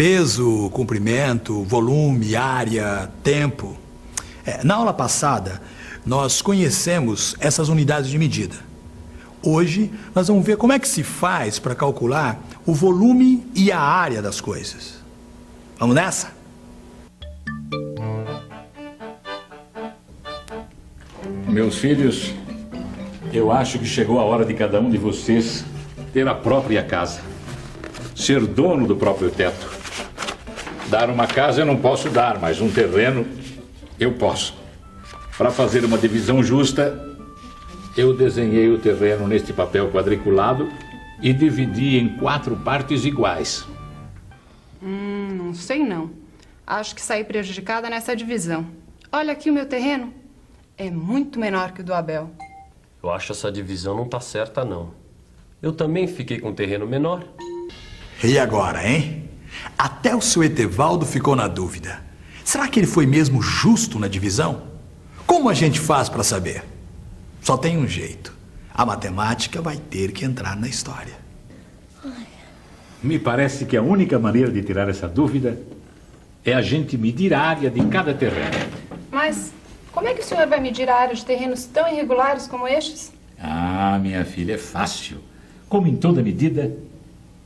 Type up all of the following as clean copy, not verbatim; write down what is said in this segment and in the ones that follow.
Peso, comprimento, volume, área, tempo. Na aula passada, nós conhecemos essas unidades de medida. Hoje, nós vamos ver como é que se faz para calcular o volume e a área das coisas. Vamos nessa? Meus filhos, eu acho que chegou a hora de cada um de vocês ter a própria casa. Ser dono do próprio teto. Dar uma casa eu não posso dar, mas um terreno eu posso. Para fazer uma divisão justa, eu desenhei o terreno neste papel quadriculado e dividi em 4 partes iguais. Não sei não. Acho que saí prejudicada nessa divisão. Olha aqui o meu terreno. É muito menor que o do Abel. Eu acho essa divisão não tá certa, não. Eu também fiquei com um terreno menor. E agora, hein? Até o seu Etevaldo ficou na dúvida. Será que ele foi mesmo justo na divisão? Como a gente faz para saber? Só tem um jeito. A matemática vai ter que entrar na história. Me parece que a única maneira de tirar essa dúvida é a gente medir a área de cada terreno. Mas como é que o senhor vai medir a área de terrenos tão irregulares como estes? Ah, minha filha, é fácil. Como em toda medida,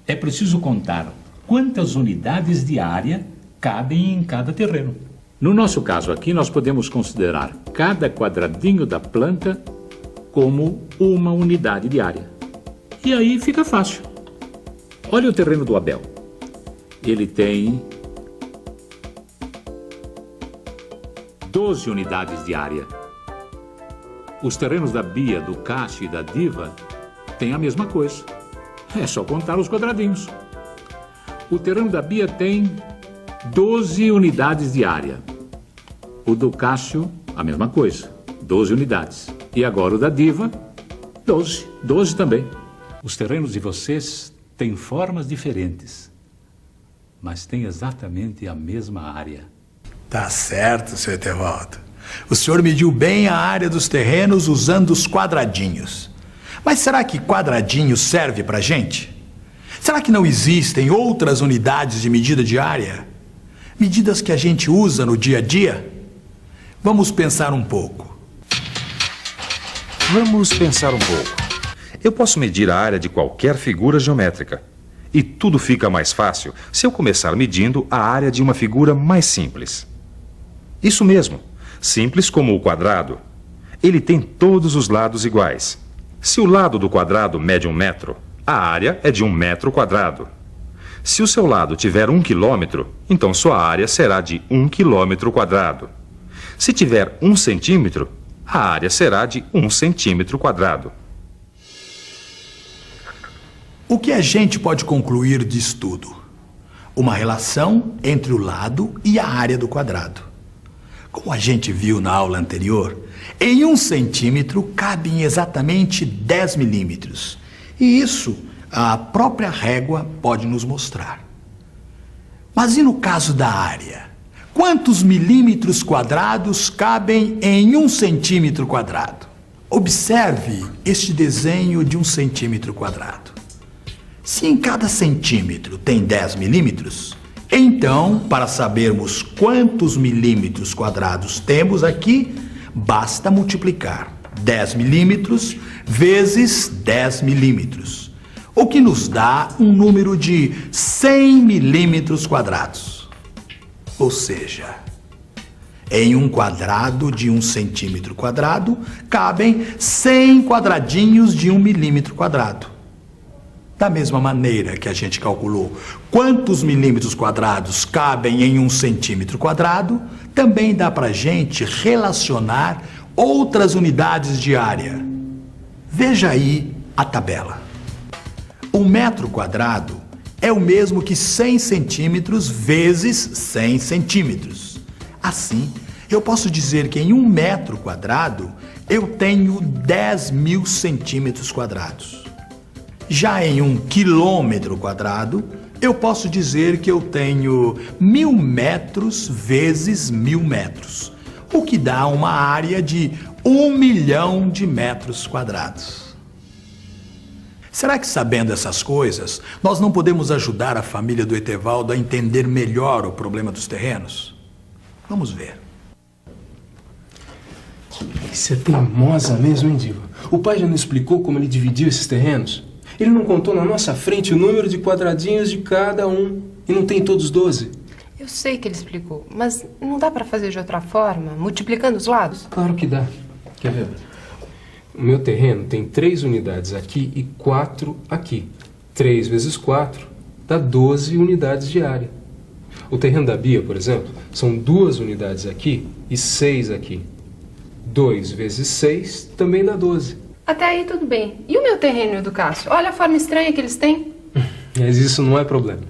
é preciso contar quantas unidades de área cabem em cada terreno. No nosso caso aqui, nós podemos considerar cada quadradinho da planta como uma unidade de área. E aí fica fácil. Olha o terreno do Abel. Ele tem 12 unidades de área. Os terrenos da Bia, do Cássio e da Diva têm a mesma coisa. É só contar os quadradinhos. O terreno da Bia tem 12 unidades de área. O do Cássio, a mesma coisa, 12 unidades. E agora o da Diva, 12. 12 também. Os terrenos de vocês têm formas diferentes, mas têm exatamente a mesma área. Tá certo, seu Etevaldo. O senhor mediu bem a área dos terrenos usando os quadradinhos. Mas será que quadradinho serve pra gente? Será que não existem outras unidades de medida de área? Medidas que a gente usa no dia a dia? Vamos pensar um pouco. Eu posso medir a área de qualquer figura geométrica. E tudo fica mais fácil se eu começar medindo a área de uma figura mais simples. Isso mesmo, simples como o quadrado. Ele tem todos os lados iguais. Se o lado do quadrado mede 1 metro, a área é de 1 metro quadrado. Se o seu lado tiver 1 quilômetro, então sua área será de 1 quilômetro quadrado. Se tiver 1 centímetro, a área será de 1 centímetro quadrado. O que a gente pode concluir disso tudo? Uma relação entre o lado e a área do quadrado. Como a gente viu na aula anterior, em 1 centímetro cabem exatamente 10 milímetros. E isso a própria régua pode nos mostrar. Mas e no caso da área? Quantos milímetros quadrados cabem em 1 centímetro quadrado? Observe este desenho de 1 centímetro quadrado. Se em cada centímetro tem 10 milímetros, então, para sabermos quantos milímetros quadrados temos aqui, basta multiplicar 10 milímetros vezes 10 milímetros, o que nos dá um número de 100 milímetros quadrados. Ou seja, em um quadrado de 1 centímetro quadrado, cabem 100 quadradinhos de 1 milímetro quadrado. Da mesma maneira que a gente calculou quantos milímetros quadrados cabem em 1 centímetro quadrado, também dá para a gente relacionar outras unidades de área. Veja aí a tabela. 1 metro quadrado é o mesmo que 100 centímetros vezes 100 centímetros. Assim, eu posso dizer que em 1 metro quadrado eu tenho 10.000 centímetros quadrados. Já em 1 quilômetro quadrado, eu posso dizer que eu tenho 1.000 metros vezes 1.000 metros, o que dá uma área de 1 milhão de metros quadrados. Será que, sabendo essas coisas, nós não podemos ajudar a família do Etevaldo a entender melhor o problema dos terrenos? Vamos ver. Você é teimosa mesmo, hein, Diva? O pai já não explicou como ele dividiu esses terrenos? Ele não contou na nossa frente o número de quadradinhos de cada um. E não tem todos 12? Eu sei que ele explicou, mas não dá pra fazer de outra forma, multiplicando os lados? Claro que dá. Quer ver? O meu terreno tem 3 unidades aqui e 4 aqui. 3 vezes 4 dá 12 unidades de área. O terreno da Bia, por exemplo, são 2 unidades aqui e 6 aqui. 2 vezes 6 também dá 12. Até aí tudo bem. E o meu terreno e o do Cássio? Olha a forma estranha que eles têm. Mas isso não é problema.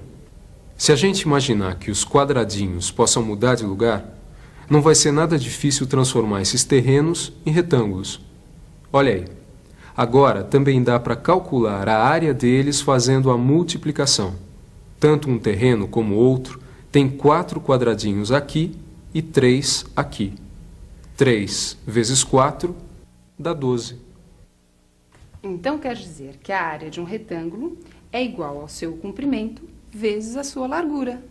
Se a gente imaginar que os quadradinhos possam mudar de lugar, não vai ser nada difícil transformar esses terrenos em retângulos. Olha aí. Agora também dá para calcular a área deles fazendo a multiplicação. Tanto um terreno como outro tem 4 quadradinhos aqui e 3 aqui. 3 vezes 4 dá 12. Então quer dizer que a área de um retângulo é igual ao seu comprimento vezes a sua largura.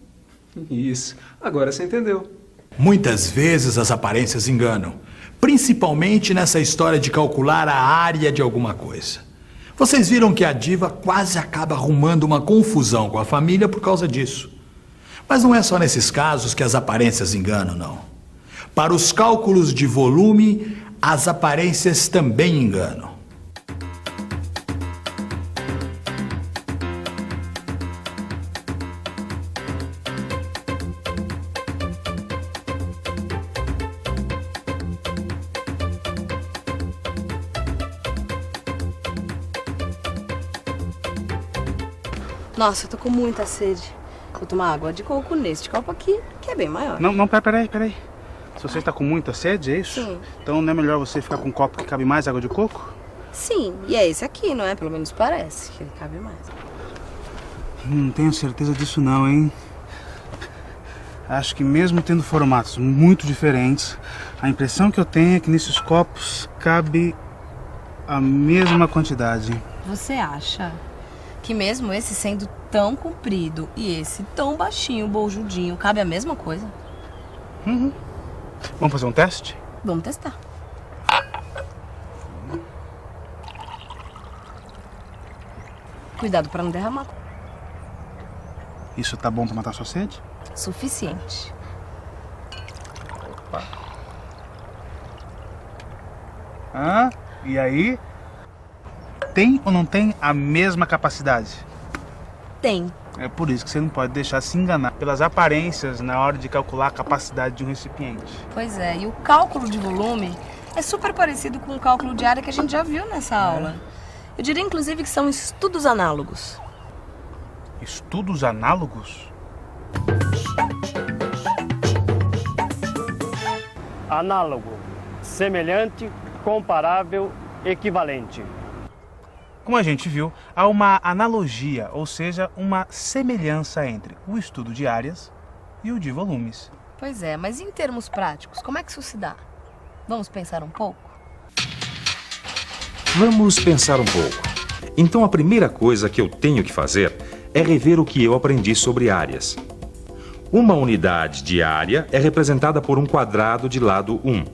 Isso. Agora você entendeu. Muitas vezes as aparências enganam, principalmente nessa história de calcular a área de alguma coisa. Vocês viram que a Diva quase acaba arrumando uma confusão com a família por causa disso. Mas não é só nesses casos que as aparências enganam, não. Para os cálculos de volume, as aparências também enganam. Nossa, eu tô com muita sede. Vou tomar água de coco neste copo aqui, que é bem maior. Não, peraí. Se você está com muita sede, é isso? Sim. Então não é melhor você ficar com um copo que cabe mais água de coco? Sim, e é esse aqui, não é? Pelo menos parece que ele cabe mais. Não tenho certeza disso não, hein? Acho que mesmo tendo formatos muito diferentes, a impressão que eu tenho é que nesses copos cabe a mesma quantidade. Você acha que mesmo esse sendo tão comprido e esse tão baixinho, boljudinho, cabe a mesma coisa? Uhum. Vamos fazer um teste? Vamos testar. Cuidado pra não derramar. Isso tá bom pra matar sua sede? Suficiente. Ah, e aí? Tem ou não tem a mesma capacidade? Tem. É por isso que você não pode deixar se enganar pelas aparências na hora de calcular a capacidade de um recipiente. Pois é, e o cálculo de volume é super parecido com o cálculo de área que a gente já viu nessa aula. Eu diria, inclusive, que são estudos análogos. Estudos análogos? Análogo, semelhante, comparável, equivalente. Como a gente viu, há uma analogia, ou seja, uma semelhança entre o estudo de áreas e o de volumes. Pois é, mas em termos práticos, como é que isso se dá? Vamos pensar um pouco? Vamos pensar um pouco. Então a primeira coisa que eu tenho que fazer é rever o que eu aprendi sobre áreas. Uma unidade de área é representada por um quadrado de lado 1.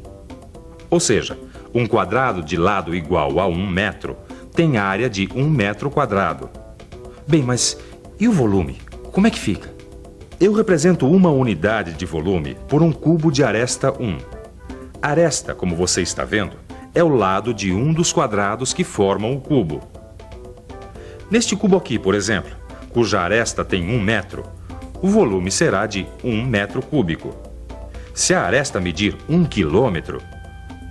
Ou seja, um quadrado de lado igual a 1 metro tem área de 1 metro quadrado. Bem, mas e o volume? Como é que fica? Eu represento uma unidade de volume por um cubo de aresta 1. Aresta, como você está vendo, é o lado de um dos quadrados que formam o cubo. Neste cubo aqui, por exemplo, cuja aresta tem 1 metro, o volume será de 1 metro cúbico. Se a aresta medir 1 quilômetro,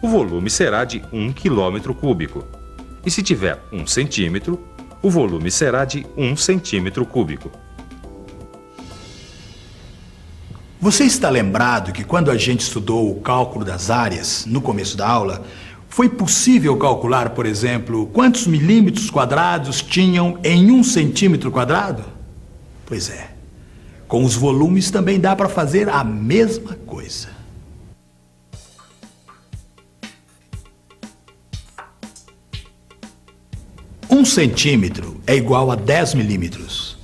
o volume será de 1 quilômetro cúbico. E se tiver 1 centímetro, o volume será de 1 centímetro cúbico. Você está lembrado que quando a gente estudou o cálculo das áreas, no começo da aula, foi possível calcular, por exemplo, quantos milímetros quadrados tinham em 1 centímetro quadrado? Pois é. Com os volumes também dá para fazer a mesma coisa. 1 centímetro é igual a 10 milímetros.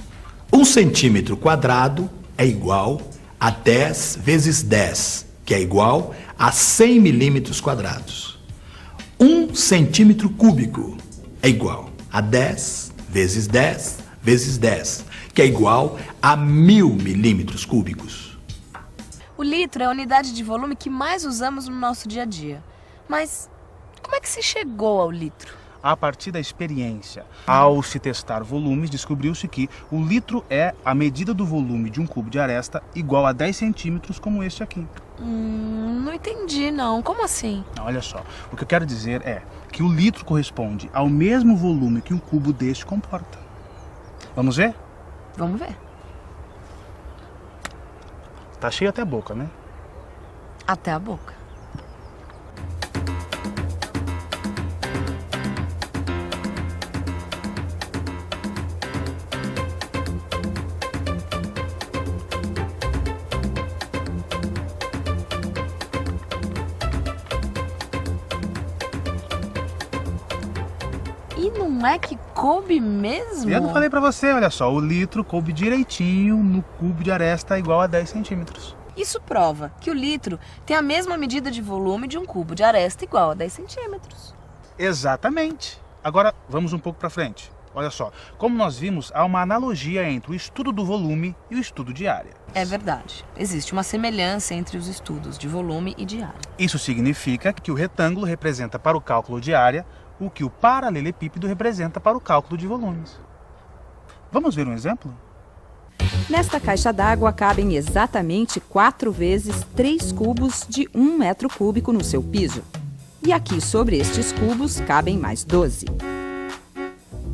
1 centímetro quadrado é igual a 10 vezes 10, que é igual a 100 milímetros quadrados. 1 centímetro cúbico é igual a 10 vezes 10 vezes 10, que é igual a 1000 milímetros cúbicos. O litro é a unidade de volume que mais usamos no nosso dia a dia. Mas como é que se chegou ao litro? A partir da experiência. Ao se testar volumes, descobriu-se que o litro é a medida do volume de um cubo de aresta igual a 10 centímetros, como este aqui. Não entendi, não. Como assim? Olha só, o que eu quero dizer é que o litro corresponde ao mesmo volume que um cubo deste comporta. Vamos ver? Vamos ver. Tá cheio até a boca, né? Até a boca. E não é que coube mesmo? Eu não falei pra você, olha só, o litro coube direitinho no cubo de aresta igual a 10 centímetros. Isso prova que o litro tem a mesma medida de volume de um cubo de aresta igual a 10 centímetros. Exatamente. Agora, vamos um pouco pra frente. Olha só, como nós vimos, há uma analogia entre o estudo do volume e o estudo de área. É verdade. Existe uma semelhança entre os estudos de volume e de área. Isso significa que o retângulo representa para o cálculo de área o que o paralelepípedo representa para o cálculo de volumes. Vamos ver um exemplo? Nesta caixa d'água cabem exatamente 4 vezes 3 cubos de 1 metro cúbico no seu piso. E aqui sobre estes cubos cabem mais 12.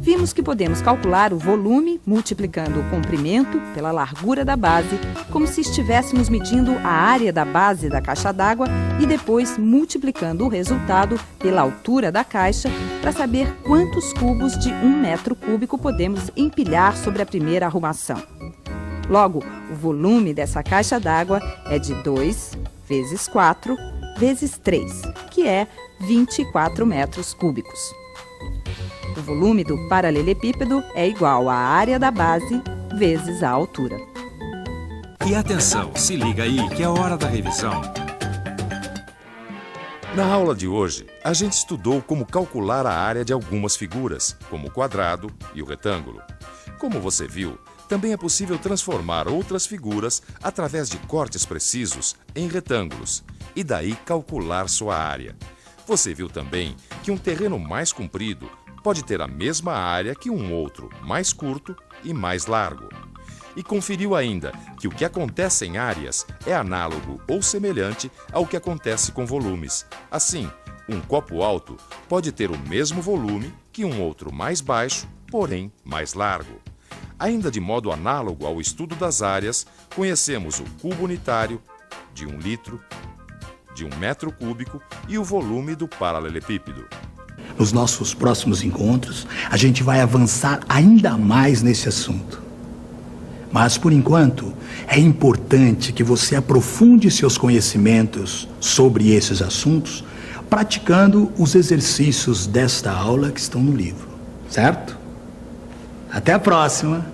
Vimos que podemos calcular o volume multiplicando o comprimento pela largura da base, como se estivéssemos medindo a área da base da caixa d'água e depois multiplicando o resultado pela altura da caixa para saber quantos cubos de 1 metro cúbico podemos empilhar sobre a primeira arrumação. Logo, o volume dessa caixa d'água é de 2 vezes 4 vezes 3, que é 24 metros cúbicos. O volume do paralelepípedo é igual à área da base vezes a altura. E atenção, se liga aí que é hora da revisão. Na aula de hoje, a gente estudou como calcular a área de algumas figuras, como o quadrado e o retângulo. Como você viu, também é possível transformar outras figuras através de cortes precisos em retângulos e daí calcular sua área. Você viu também que um terreno mais comprido pode ter a mesma área que um outro mais curto e mais largo. E conferiu ainda que o que acontece em áreas é análogo ou semelhante ao que acontece com volumes. Assim, um copo alto pode ter o mesmo volume que um outro mais baixo, porém mais largo. Ainda de modo análogo ao estudo das áreas, conhecemos o cubo unitário de 1 litro, de 1 metro cúbico e o volume do paralelepípedo. Nos nossos próximos encontros, a gente vai avançar ainda mais nesse assunto. Mas, por enquanto, é importante que você aprofunde seus conhecimentos sobre esses assuntos, praticando os exercícios desta aula que estão no livro, certo? Até a próxima!